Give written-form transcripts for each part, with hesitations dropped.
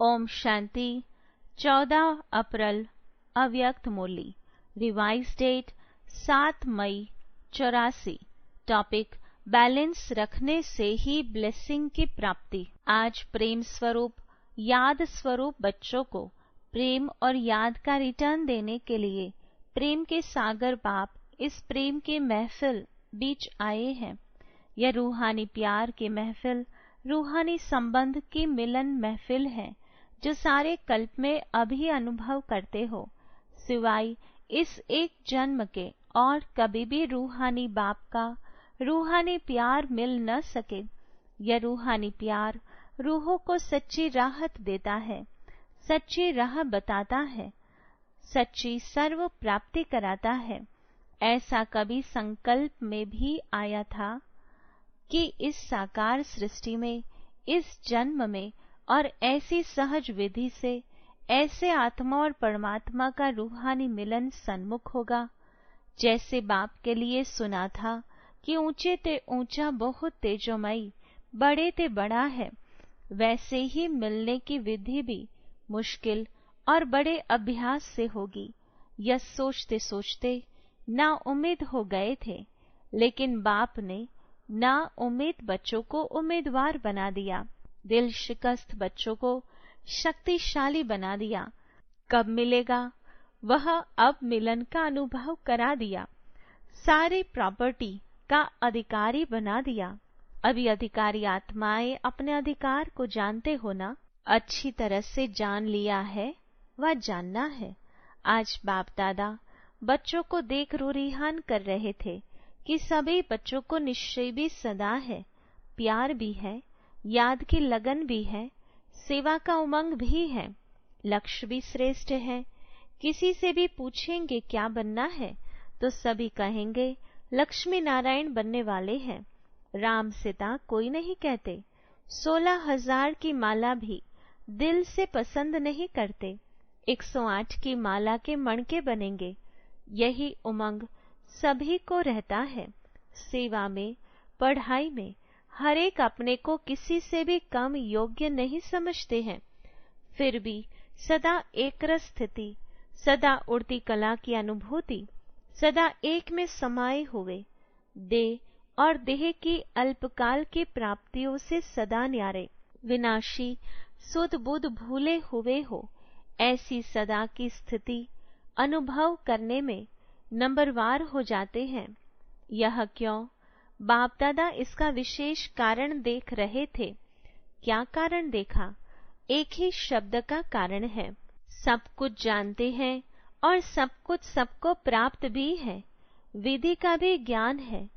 ओम शांति। 14 अप्रैल अव्यक्त मुरली। Revise date 7 मई 84। Topic balance रखने से ही ब्लेसिंग की प्राप्ति। आज प्रेम स्वरूप याद स्वरूप बच्चों को प्रेम और याद का रिटर्न देने के लिए प्रेम के सागर बाप इस प्रेम के महफिल बीच आए हैं। यह रूहानी प्यार के महफिल, रूहानी संबंध की मिलन महफिल है जो सारे कल्प में अभी अनुभव करते हो। सिवाय इस एक जन्म के और कभी भी रूहानी बाप का रूहानी प्यार मिल न सके। यह रूहानी प्यार रूहों को सच्ची राहत देता है, सच्ची राह बताता है, सच्ची सर्व प्राप्ति कराता है। ऐसा कभी संकल्प में भी आया था कि इस साकार सृष्टि में, इस जन्म में और ऐसी सहज विधि से ऐसे आत्मा और परमात्मा का रूहानी मिलन सन्मुख होगा। जैसे बाप के लिए सुना था कि ऊंचे ते ऊंचा बहुत तेजोमयी, बड़े ते बड़ा है, वैसे ही मिलने की विधि भी मुश्किल और बड़े अभ्यास से होगी। यह सोचते सोचते ना उम्मीद हो गए थे, लेकिन बाप ने ना उम्मीद बच्चों को उम्मीदवार बना दिया, दिल शिकस्त बच्चों को शक्तिशाली बना दिया। कब मिलेगा वह अब मिलन का अनुभव करा दिया। सारी प्रॉपर्टी का अधिकारी बना दिया। अभी अधिकारी आत्माएं अपने अधिकार को जानते हो ना, अच्छी तरह से जान लिया है व जानना है। आज बाप दादा बच्चों को देख रूरिहान कर रहे थे कि सभी बच्चों को निश्चय भी सदा है, प्यार भी है, याद की लगन भी है, सेवा का उमंग भी है, लक्ष्य भी श्रेष्ठ है। किसी से भी पूछेंगे क्या बनना है तो सभी कहेंगे लक्ष्मी नारायण बनने वाले हैं। राम सीता कोई नहीं कहते। 16,000 की माला भी दिल से पसंद नहीं करते। 108 की माला के मणके बनेंगे। यही उमंग सभी को रहता है। सेवा में, पढ़ाई में हर एक अपने को किसी से भी कम योग्य नहीं समझते हैं। फिर भी सदा एक रस स्थिति, सदा उड़ती कला की अनुभूति, सदा एक में समाये हुए, देह और देह की अल्पकाल की प्राप्तियों से सदा न्यारे, विनाशी सुध बुध भूले हुए हो, ऐसी सदा की स्थिति अनुभव करने में नंबरवार हो जाते हैं। यह क्यों? बाप दादा इसका विशेष कारण देख रहे थे। क्या कारण देखा? एक ही शब्द का कारण है। सब कुछ जानते हैं और सब कुछ सबको प्राप्त भी है। विधि का भी ज्ञान है,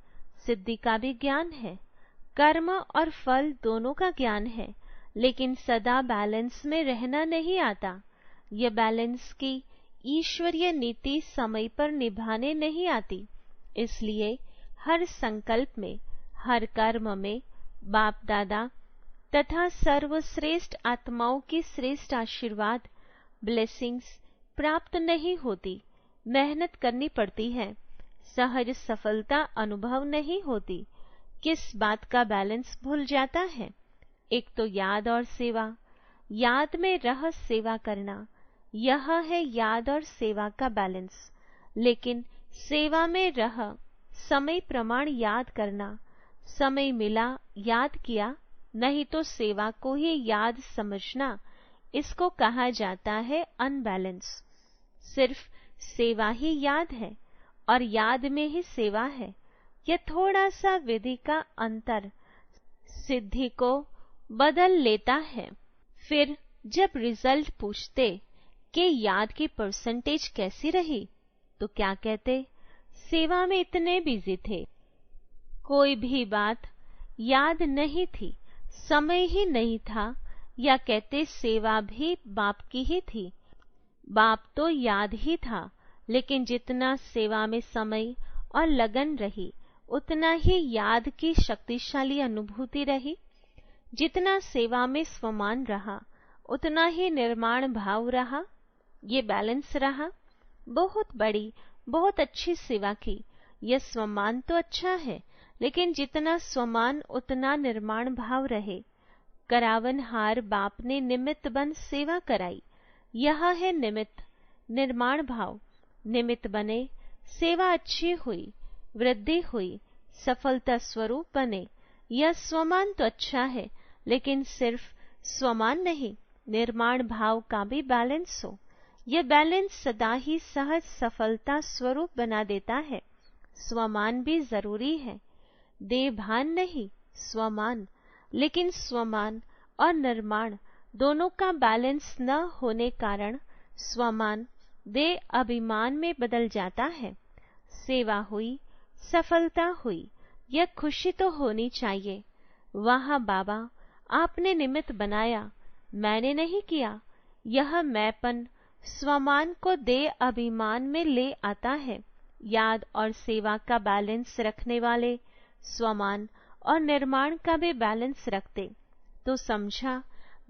सिद्धि का भी ज्ञान है, कर्म और फल दोनों का ज्ञान है, लेकिन सदा बैलेंस में रहना नहीं आता। यह बैलेंस की ईश्वरीय नीति समय पर निभाने नहीं आती। इसलिए हर संकल्प में, हर कर्म में बाप दादा तथा सर्वश्रेष्ठ आत्माओं की श्रेष्ठ आशीर्वाद ब्लेसिंग्स प्राप्त नहीं होती। मेहनत करनी पड़ती है, सहज सफलता अनुभव नहीं होती। किस बात का बैलेंस भूल जाता है? एक तो याद और सेवा। याद में रह सेवा करना, यह है याद और सेवा का बैलेंस। लेकिन सेवा में रह समय प्रमाण याद करना, समय मिला याद किया, नहीं तो सेवा को ही याद समझना, इसको कहा जाता है अनबैलेंस। सिर्फ सेवा ही याद है और याद में ही सेवा है। यह थोड़ा सा विधि का अंतर सिद्धि को बदल लेता है। फिर जब रिजल्ट पूछते कि याद की परसेंटेज कैसी रही, तो क्या कहते? सेवा में इतने बिजी थे, कोई भी बात याद नहीं थी, समय ही नहीं था, या कहते सेवा भी बाप की ही थी। बाप तो याद ही था, लेकिन जितना सेवा में समय और लगन रही, उतना ही याद की शक्तिशाली अनुभूति रही। जितना सेवा में स्वमान रहा, उतना ही निर्माण भाव रहा। ये बैलेंस रहा। बहुत बड़ी, बहुत अच्छी सेवा की। यह स्वमान तो अच्छा है, लेकिन जितना स्वमान उतना निर्माण भाव रहे, करावनहार बाप ने निमित्त बन सेवा कराई, यह है निमित्त। निर्माण भाव, निमित्त बने, सेवा अच्छी हुई, वृद्धि हुई, सफलता स्वरूप बने। यह स्वमान तो अच्छा है, लेकिन सिर्फ स्वमान नहीं, निर्माण भाव का भी बैलेंस हो। यह बैलेंस सदा ही सहज सफलता स्वरूप बना देता है। स्वमान भी जरूरी है, देभान नहीं, स्वमान। लेकिन स्वमान और निर्माण दोनों का बैलेंस न होने कारण स्वमान दे अभिमान में बदल जाता है। सेवा हुई, सफलता हुई, यह खुशी तो होनी चाहिए। वहाँ बाबा, आपने निमित्त बनाया, मैंने नहीं किया। यह मैंपन स्वमान को दे अभिमान में ले आता है। याद और सेवा का बैलेंस रखने वाले स्वमान और निर्माण का भी बैलेंस रखते तो समझा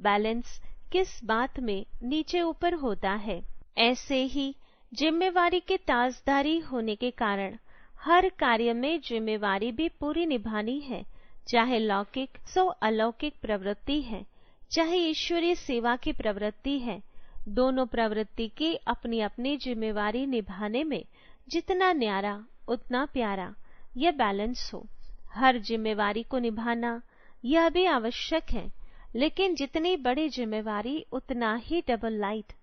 बैलेंस किस बात में नीचे ऊपर होता है। ऐसे ही जिम्मेवारी के ताजदारी होने के कारण हर कार्य में जिम्मेवारी भी पूरी निभानी है, चाहे लौकिक सो अलौकिक प्रवृत्ति है, चाहे ईश्वरीय सेवा की प्रवृत्ति है। दोनों प्रवृत्ति की अपनी अपनी जिम्मेवारी निभाने में जितना न्यारा उतना प्यारा यह बैलेंस हो। हर जिम्मेवारी को निभाना यह भी आवश्यक है, लेकिन जितनी बड़ी जिम्मेवारी उतना ही डबल लाइट।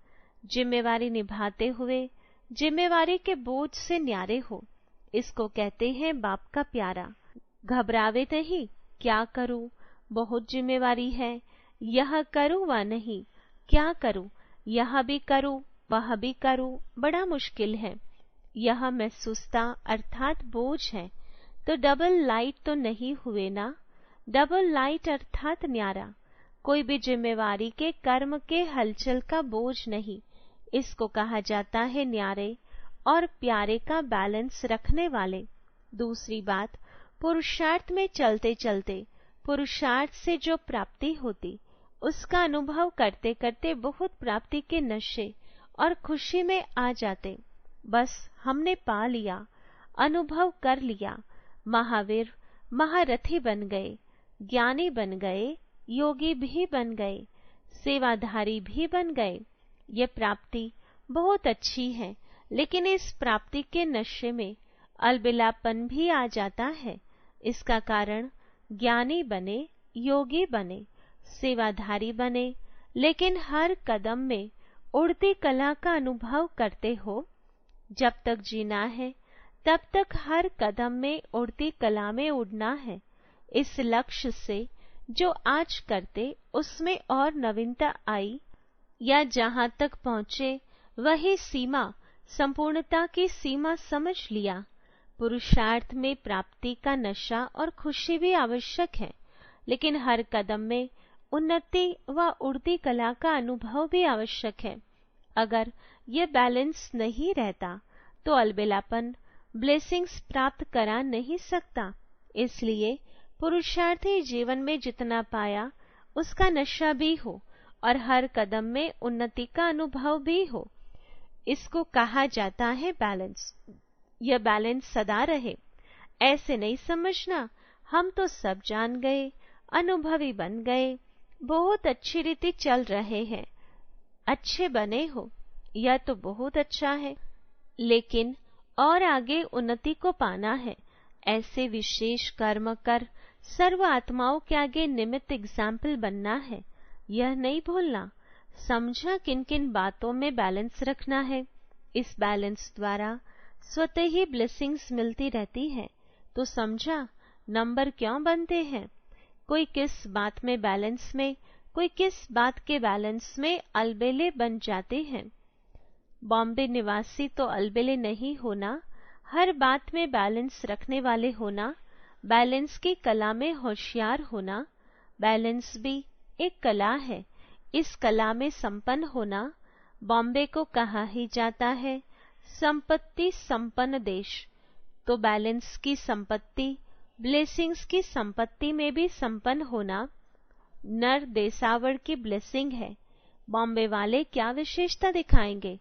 जिम्मेवारी निभाते हुए जिम्मेवारी के बोझ से न्यारे हो, इसको कहते हैं बाप का प्यारा। घबरावे नहीं, क्या करूं, बहुत जिम्मेवारी है, यह करूं व नहीं, क्या करूं, यह भी करूं वह भी करूं, बड़ा मुश्किल है। यह महसूसता अर्थात बोझ है, तो डबल लाइट तो नहीं हुए ना। डबल लाइट अर्थात न्यारा, कोई भी जिम्मेवारी के कर्म के हलचल का बोझ नहीं। इसको कहा जाता है न्यारे और प्यारे का बैलेंस रखने वाले। दूसरी बात, पुरुषार्थ में चलते चलते पुरुषार्थ से जो प्राप्ति होती उसका अनुभव करते करते बहुत प्राप्ति के नशे और खुशी में आ जाते। बस हमने पा लिया, अनुभव कर लिया, महावीर महारथी बन गए, ज्ञानी बन गए, योगी भी बन गए, सेवाधारी भी बन गए। ये प्राप्ति बहुत अच्छी है, लेकिन इस प्राप्ति के नशे में अलबिलापन भी आ जाता है। इसका कारण ज्ञानी बने, योगी बने, सेवाधारी बने, लेकिन हर कदम में उड़ती कला का अनुभव करते हो। जब तक जीना है तब तक हर कदम में उड़ती कला में उड़ना है। इस लक्ष्य से जो आज करते उसमें और नवीनता आई, या जहाँ तक पहुँचे वही सीमा संपूर्णता की सीमा समझ लिया। पुरुषार्थ में प्राप्ति का नशा और खुशी भी आवश्यक है, लेकिन हर कदम में उन्नति व उड़ती कला का अनुभव भी आवश्यक है। अगर ये बैलेंस नहीं रहता तो अलबेलापन ब्लेसिंग्स प्राप्त करा नहीं सकता। इसलिए पुरुषार्थी जीवन में जितना पाया उसका नशा भी हो और हर कदम में उन्नति का अनुभव भी हो। इसको कहा जाता है बैलेंस। यह बैलेंस सदा रहे। ऐसे नहीं समझना हम तो सब जान गए, अनुभवी बन गए, बहुत अच्छी रीति चल रहे हैं, अच्छे बने हो, यह तो बहुत अच्छा है, लेकिन और आगे उन्नति को पाना है। ऐसे विशेष कर्म कर सर्व आत्माओं के आगे निमित्त एग्जाम्पल बनना है, यह नहीं भूलना। समझा किन किन बातों में बैलेंस रखना है। इस बैलेंस द्वारा स्वतः ही ब्लेसिंग्स मिलती रहती है। तो समझा नंबर क्यों बनते हैं। कोई किस बात में बैलेंस में, कोई किस बात के बैलेंस में अलबेले बन जाते हैं। बॉम्बे निवासी तो अलबेले नहीं होना, हर बात में बैलेंस रखने वाले होना, बैलेंस की कला में होशियार होना। बैलेंस भी एक कला है, इस कला में संपन्न होना। बॉम्बे को कहा ही जाता है संपत्ति संपन्न देश, तो बैलेंस की संपत्ति, ब्लेसिंग्स की संपत्ति में भी संपन्न होना नर देसावर की ब्लेसिंग है। बॉम्बे वाले क्या विशेषता दिखाएंगे।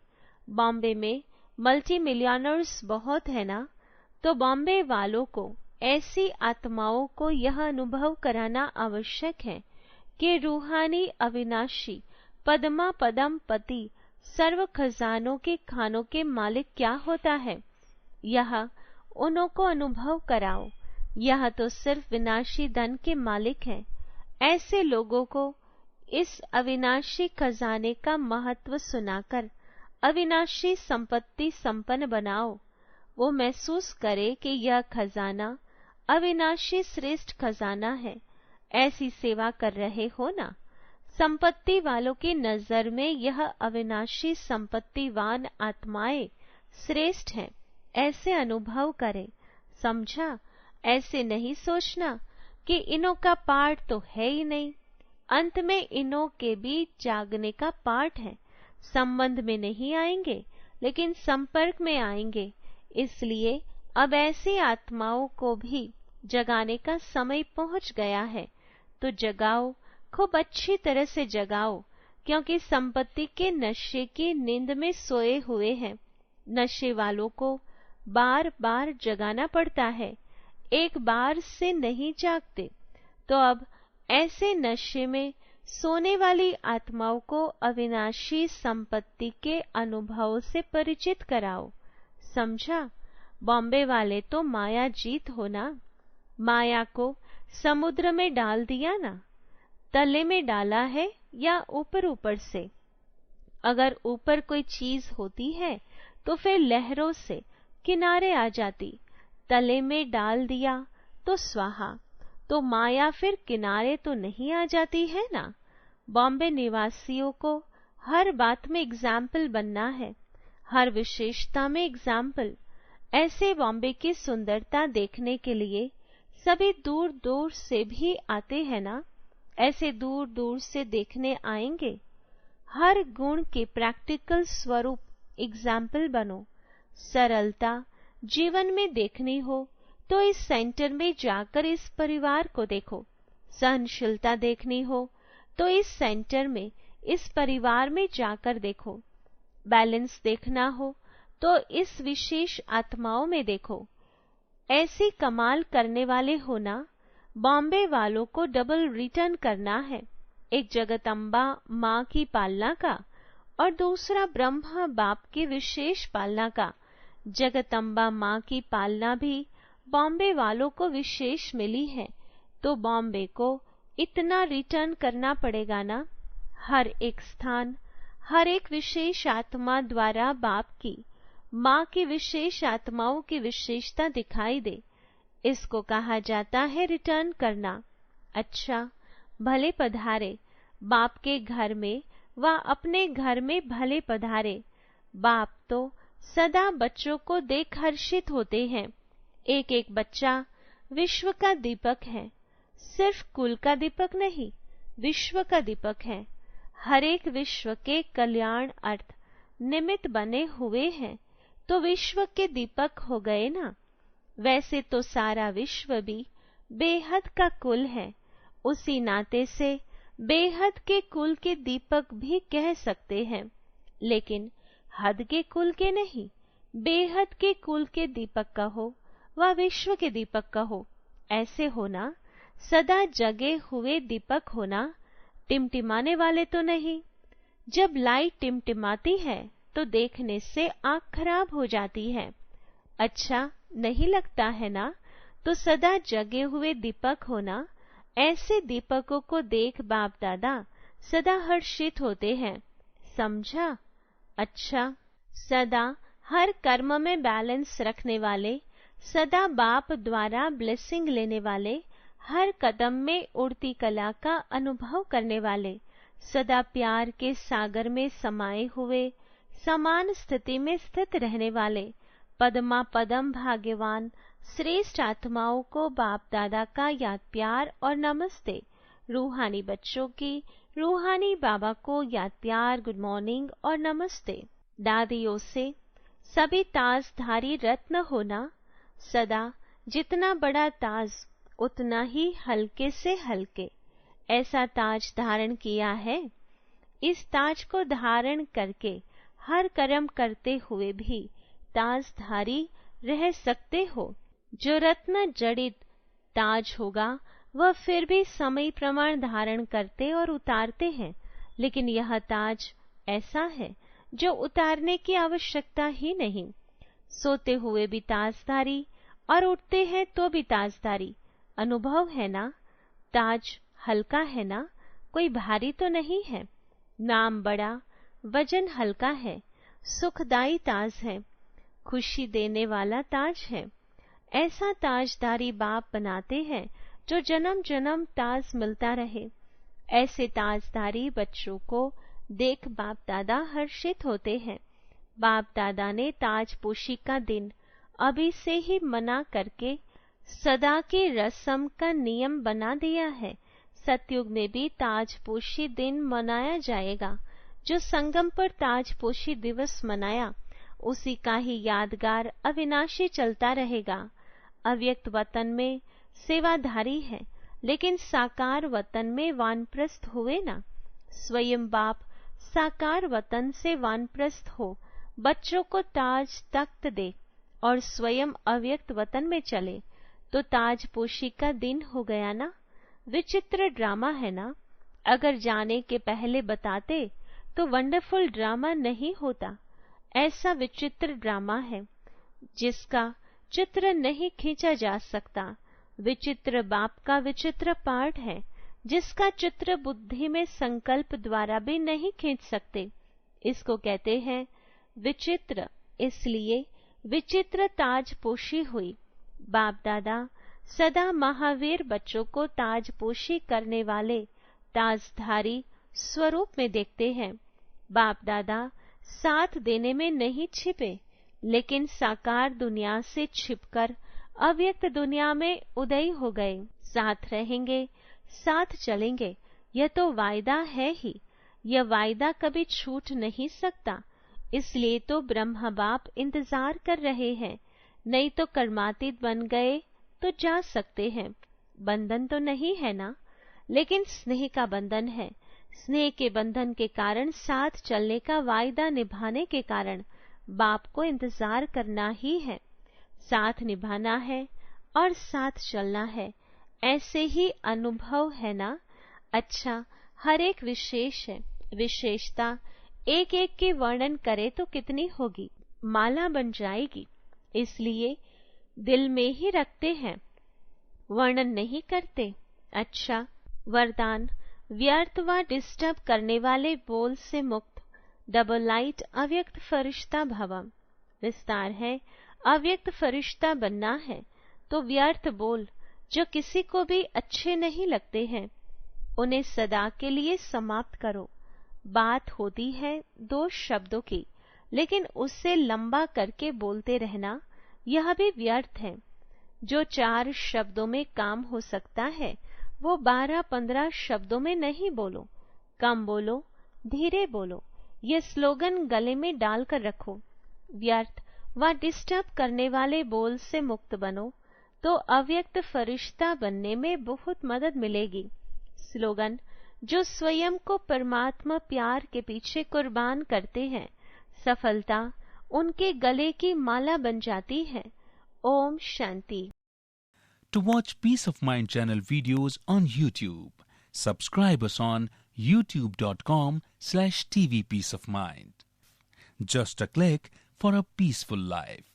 बॉम्बे में मल्टी मिलियनर्स बहुत है ना, तो बॉम्बे वालों को, ऐसी आत्माओं को यह अनुभव कराना आवश्यक है कि रूहानी अविनाशी पद्मा पदम पति सर्व खजानों के खानों के मालिक क्या होता है, यह उन्हों को अनुभव कराओ। यह तो सिर्फ विनाशी धन के मालिक हैं। ऐसे लोगों को इस अविनाशी खजाने का महत्व सुनाकर अविनाशी संपत्ति संपन्न बनाओ। वो महसूस करे कि यह खजाना अविनाशी श्रेष्ठ खजाना है। ऐसी सेवा कर रहे हो ना। संपत्ति वालों की नजर में यह अविनाशी संपत्तिवान आत्माएं श्रेष्ठ हैं, ऐसे अनुभव करें। समझा? ऐसे नहीं सोचना कि इन्हों का पाठ तो है ही नहीं। अंत में इन्हों के भी जागने का पाठ है। संबंध में नहीं आएंगे लेकिन संपर्क में आएंगे। इसलिए अब ऐसी आत्माओं को भी जगाने का समय पहुंच गया है। तो जगाओ, खूब अच्छी तरह से जगाओ, क्योंकि संपत्ति के नशे की नींद में सोए हुए हैं। नशे वालों को बार बार जगाना पड़ता है, एक बार से नहीं जागते। तो अब ऐसे नशे में सोने वाली आत्माओं को अविनाशी संपत्ति के अनुभव से परिचित कराओ। समझा? बॉम्बे वाले तो माया जीत हो ना। माया को समुद्र में डाल दिया ना। तले में डाला है या ऊपर ऊपर से? अगर ऊपर कोई चीज होती है तो फिर लहरों से किनारे आ जाती। तले में डाल दिया तो स्वाहा। तो माया फिर किनारे तो नहीं आ जाती है ना। बॉम्बे निवासियों को हर बात में एग्जाम्पल बनना है, हर विशेषता में एग्जाम्पल। ऐसे बॉम्बे की सुंदरता देखने के लिए सभी दूर दूर से भी आते हैं ना। ऐसे दूर दूर से देखने आएंगे। हर गुण के प्रैक्टिकल स्वरूप एग्जाम्पल बनो। सरलता जीवन में देखनी हो तो इस सेंटर में जाकर इस परिवार को देखो। सहनशीलता देखनी हो तो इस सेंटर में इस परिवार में जाकर देखो। बैलेंस देखना हो तो इस विशेष आत्माओं में देखो। ऐसी कमाल करने वाले होना। बॉम्बे वालों को डबल रिटर्न करना है, एक जगदम्बा माँ की पालना का और दूसरा ब्रह्मा बाप की विशेष पालना का। जगदम्बा माँ की पालना भी बॉम्बे वालों को विशेष मिली है, तो बॉम्बे को इतना रिटर्न करना पड़ेगा ना। हर एक स्थान, हर एक विशेष आत्मा द्वारा बाप की, माँ की विशेष आत्माओं की विशेषता दिखाई दे। इसको कहा जाता है रिटर्न करना। अच्छा, भले पधारे बाप के घर में व अपने घर में भले पधारे। बाप तो सदा बच्चों को देख हर्षित होते हैं। एक एक बच्चा विश्व का दीपक है। सिर्फ कुल का दीपक नहीं, विश्व का दीपक है। हर एक विश्व के कल्याण अर्थ निमित्त बने हुए हैं, तो विश्व के दीपक हो गए ना। वैसे तो सारा विश्व भी बेहद का कुल है। उसी नाते से बेहद के कुल के दीपक भी कह सकते हैं, लेकिन हद के कुल के नहीं। बेहद के कुल के दीपक कहो व विश्व के दीपक कहो, ऐसे होना। सदा जगे हुए दीपक होना, टिमटिमाने वाले तो नहीं। जब लाइट टिमटिमाती है तो देखने से आंख खराब हो जाती है। अच्छा नहीं लगता है ना। तो सदा जगे हुए दीपक होना। ऐसे दीपकों को देख बाप दादा सदा हर्षित होते हैं। समझा? अच्छा, सदा हर कर्म में बैलेंस रखने वाले, सदा बाप द्वारा ब्लेसिंग लेने वाले, हर कदम में उड़ती कला का अनुभव करने वाले, सदा प्यार के सागर में समाये हुए, समान स्थिति में स्थित रहने वाले, पद्मा पदम भाग्यवान श्रेष्ठ आत्माओं को बाप दादा का याद प्यार और नमस्ते। रूहानी बच्चों की रूहानी बाबा को याद प्यार, गुड मॉर्निंग और नमस्ते। दादियों से सभी ताजधारी रत्न होना। सदा जितना बड़ा ताज उतना ही हल्के से हल्के, ऐसा ताज धारण किया है। इस ताज को धारण करके हर कर्म करते हुए भी ताजधारी रह सकते हो। जो रत्न जड़ित ताज होगा वह फिर भी समय प्रमाण धारण करते और उतारते हैं, लेकिन यह ताज ऐसा है जो उतारने की आवश्यकता ही नहीं। सोते हुए भी ताजधारी और उठते हैं तो भी ताजधारी। अनुभव है ना? ताज हल्का है ना, कोई भारी तो नहीं है। नाम बड़ा, वजन हल्का है, सुखदाई ताज है, खुशी देने वाला ताज है। ऐसा ताजदारी बाप बनाते हैं जो जन्म जन्म ताज मिलता रहे। ऐसे ताजदारी बच्चों को देख बाप दादा हर्षित होते हैं। बाप दादा ने ताजपोशी का दिन अभी से ही मना करके सदा की रस्म का नियम बना दिया है। सतयुग में भी ताजपोशी दिन मनाया जाएगा। जो संगम पर ताजपोशी दिवस मनाया, उसी का ही यादगार अविनाशी चलता रहेगा। अव्यक्त वतन में सेवाधारी है, लेकिन साकार वतन में वानप्रस्थ हुए ना। स्वयं बाप साकार वतन से वानप्रस्थ हो, बच्चों को ताज तख्त दे और स्वयं अव्यक्त वतन में चले, तो ताजपोशी का दिन हो गया ना। विचित्र ड्रामा है ना? अगर जाने के पहले बताते तो वंडरफुल ड्रामा नहीं होता। ऐसा विचित्र ड्रामा है जिसका चित्र नहीं खींचा जा सकता। विचित्र बाप का विचित्र पाठ है जिसका चित्र बुद्धि में संकल्प द्वारा भी नहीं खींच सकते। इसको कहते हैं विचित्र। इसलिए विचित्र ताजपोशी हुई। बाप दादा सदा महावीर बच्चों को ताजपोशी करने वाले ताजधारी स्वरूप में देखते हैं। बाप दादा साथ देने में नहीं छिपे, लेकिन साकार दुनिया से छिपकर अव्यक्त दुनिया में उदय हो गए। साथ रहेंगे, साथ चलेंगे, यह तो वायदा है ही। यह वायदा कभी छूट नहीं सकता। इसलिए तो ब्रह्मा बाप इंतजार कर रहे हैं। नहीं तो कर्मातीत बन गए तो जा सकते हैं। बंधन तो नहीं है ना, लेकिन स्नेह का बंधन है। स्नेह के बंधन के कारण साथ चलने का वायदा निभाने के कारण बाप को इंतजार करना ही है। साथ निभाना है और साथ चलना है। ऐसे ही अनुभव है ना? अच्छा, हर एक विशेष है। विशेषता एक एक की वर्णन करे तो कितनी होगी, माला बन जाएगी। इसलिए दिल में ही रखते हैं, वर्णन नहीं करते। अच्छा, वरदान व्यर्थ व डिस्टर्ब करने वाले बोल से मुक्त, डबल लाइट अव्यक्त फरिश्ता भव। विस्तार है, अव्यक्त फरिश्ता बनना है तो व्यर्थ बोल जो किसी को भी अच्छे नहीं लगते हैं, उन्हें सदा के लिए समाप्त करो। बात होती है 2 शब्दों की, लेकिन उससे लंबा करके बोलते रहना, यह भी व्यर्थ है। जो 4 शब्दों में काम हो सकता है, वो 12-15 शब्दों में नहीं बोलो। कम बोलो, धीरे बोलो। ये स्लोगन गले में डालकर रखो। व्यर्थ व डिस्टर्ब करने वाले बोल से मुक्त बनो तो अव्यक्त फरिश्ता बनने में बहुत मदद मिलेगी। स्लोगन जो स्वयं को परमात्मा प्यार के पीछे कुर्बान करते हैं, सफलता उनके गले की माला बन जाती है। Om Shanti. To watch Peace of Mind channel videos on YouTube, subscribe us on youtube.com/tvpeaceofmind. Just a click for a peaceful life.